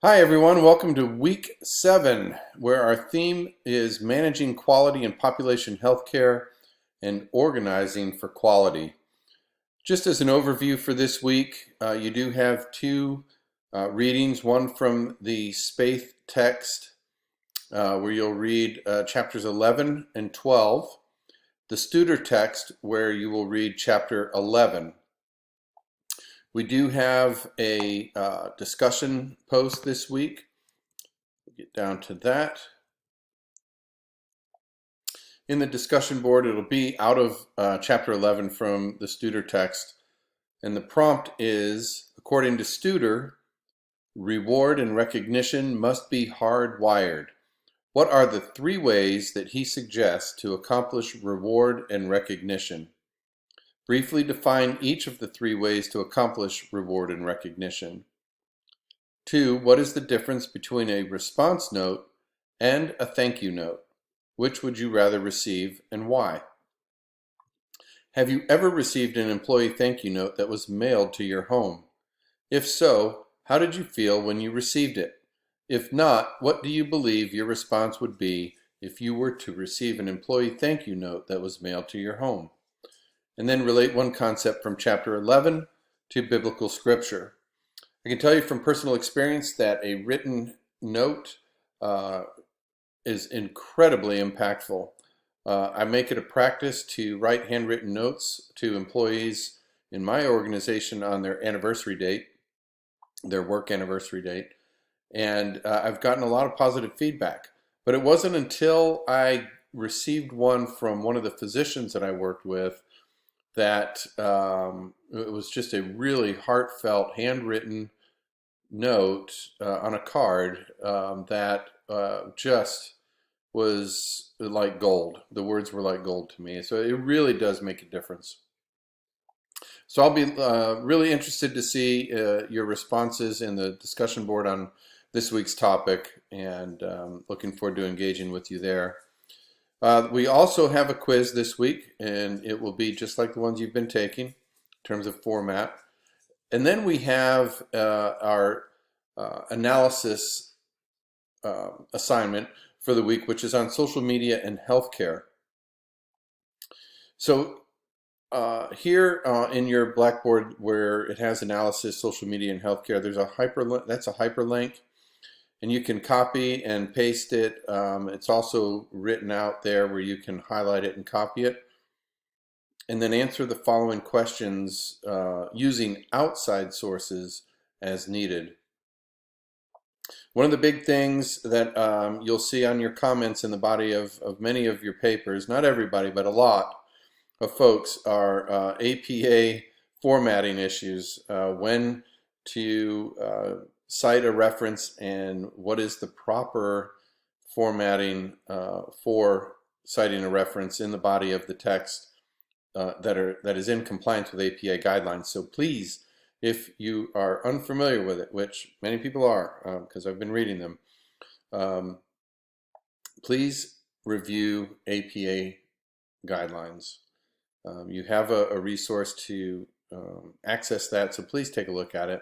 Hi everyone, welcome to week 7, where our theme is managing quality in population healthcare and organizing for quality. Just as an overview for this week, you do have two readings, one from the Spaeth text, where you'll read chapters 11 and 12, the Studer text, where you will read chapter 11. We do have a discussion post this week. We'll get down to that. In the discussion board, it'll be out of chapter 11 from the Studer text. And the prompt is, according to Studer, reward and recognition must be hardwired. What are the 3 ways that he suggests to accomplish reward and recognition? Briefly define each of the 3 ways to accomplish reward and recognition. 2, what is the difference between a response note and a thank you note? Which would you rather receive and why? Have you ever received an employee thank you note that was mailed to your home? If so, how did you feel when you received it? If not, what do you believe your response would be if you were to receive an employee thank you note that was mailed to your home? And then relate one concept from chapter 11 to biblical scripture. I can tell you from personal experience that a written note is incredibly impactful. I make it a practice to write handwritten notes to employees in my organization on their anniversary date, their work anniversary date, and I've gotten a lot of positive feedback. But it wasn't until I received one from one of the physicians that I worked with that it was just a really heartfelt handwritten note on a card that just was like gold. The words were like gold to me. So it really does make a difference. So I'll be really interested to see your responses in the discussion board on this week's topic, and looking forward to engaging with you there. We also have a quiz this week, and it will be just like the ones you've been taking in terms of format. And then we have our analysis assignment for the week, which is on social media and healthcare. So here in your Blackboard, where it has analysis, social media, and healthcare, there's a hyperlink. That's a hyperlink, and you can copy and paste it. It's also written out there where you can highlight it and copy it, and then answer the following questions using outside sources as needed. One of the big things that you'll see on your comments in the body of many of your papers, not everybody, but a lot of folks, are APA formatting issues, when to cite a reference and what is the proper formatting for citing a reference in the body of the text that is in compliance with APA guidelines. So please, if you are unfamiliar with it, which many people are, because I've been reading them, please review APA guidelines. You have a resource to access that, so please take a look at it.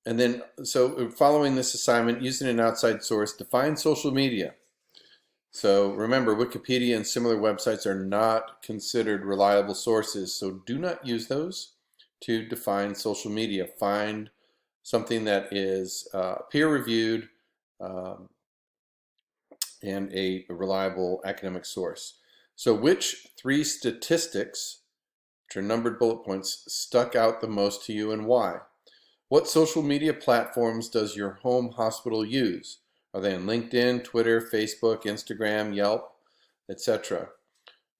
And then, so following this assignment, using an outside source, define social media. So remember, Wikipedia and similar websites are not considered reliable sources, so do not use those to define social media. Find something that is peer-reviewed and a reliable academic source. So which 3 statistics, which are numbered bullet points, stuck out the most to you and why? What social media platforms does your home hospital use? Are they on LinkedIn, Twitter, Facebook, Instagram, Yelp, etc.?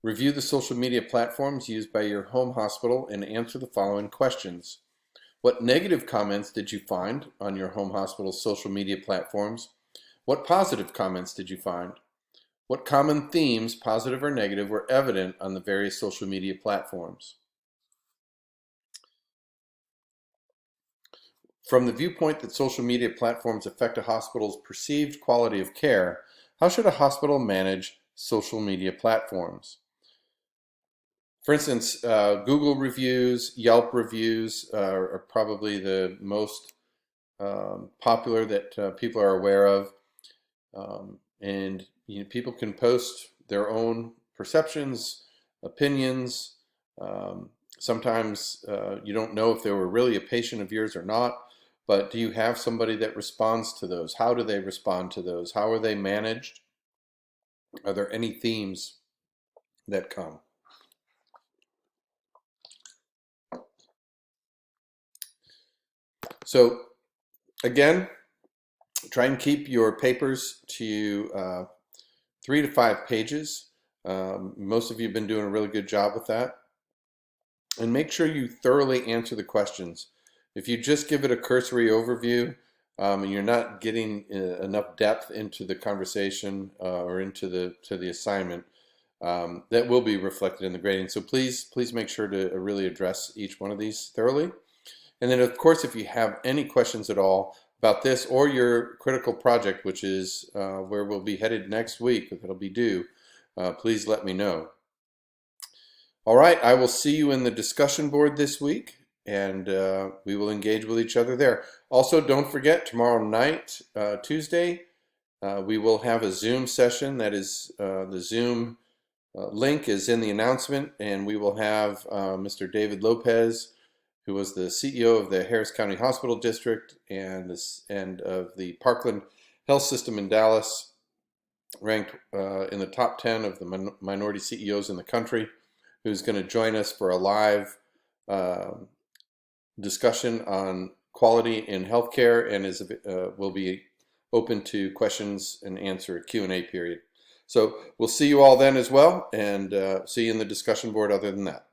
Review the social media platforms used by your home hospital and answer the following questions. What negative comments did you find on your home hospital's social media platforms? What positive comments did you find? What common themes, positive or negative, were evident on the various social media platforms? From the viewpoint that social media platforms affect a hospital's perceived quality of care, how should a hospital manage social media platforms? For instance, Google reviews, Yelp reviews are probably the most popular that people are aware of. And people can post their own perceptions, opinions. Sometimes you don't know if they were really a patient of yours or not, but do you have somebody that responds to those? How do they respond to those? How are they managed? Are there any themes that come? So again, try and keep your papers to 3 to 5 pages. Most of you have been doing a really good job with that. And make sure you thoroughly answer the questions. If you just give it a cursory overview and you're not getting enough depth into the conversation or into the assignment, that will be reflected in the grading. So please make sure to really address each one of these thoroughly. And then, of course, if you have any questions at all about this or your critical project, which is where we'll be headed next week, if it'll be due, please let me know. All right, I will see you in the discussion board this week, and we will engage with each other there. Also, don't forget, tomorrow night, Tuesday, we will have a Zoom session. That is, the Zoom link is in the announcement, and we will have Mr. David Lopez, who was the CEO of the Harris County Hospital District and of the Parkland Health System in Dallas, ranked in the top 10 of the minority CEOs in the country, who's going to join us for a live discussion on quality in healthcare and will be open to questions and answer Q&A period. So we'll see you all then as well, and see you in the discussion board other than that.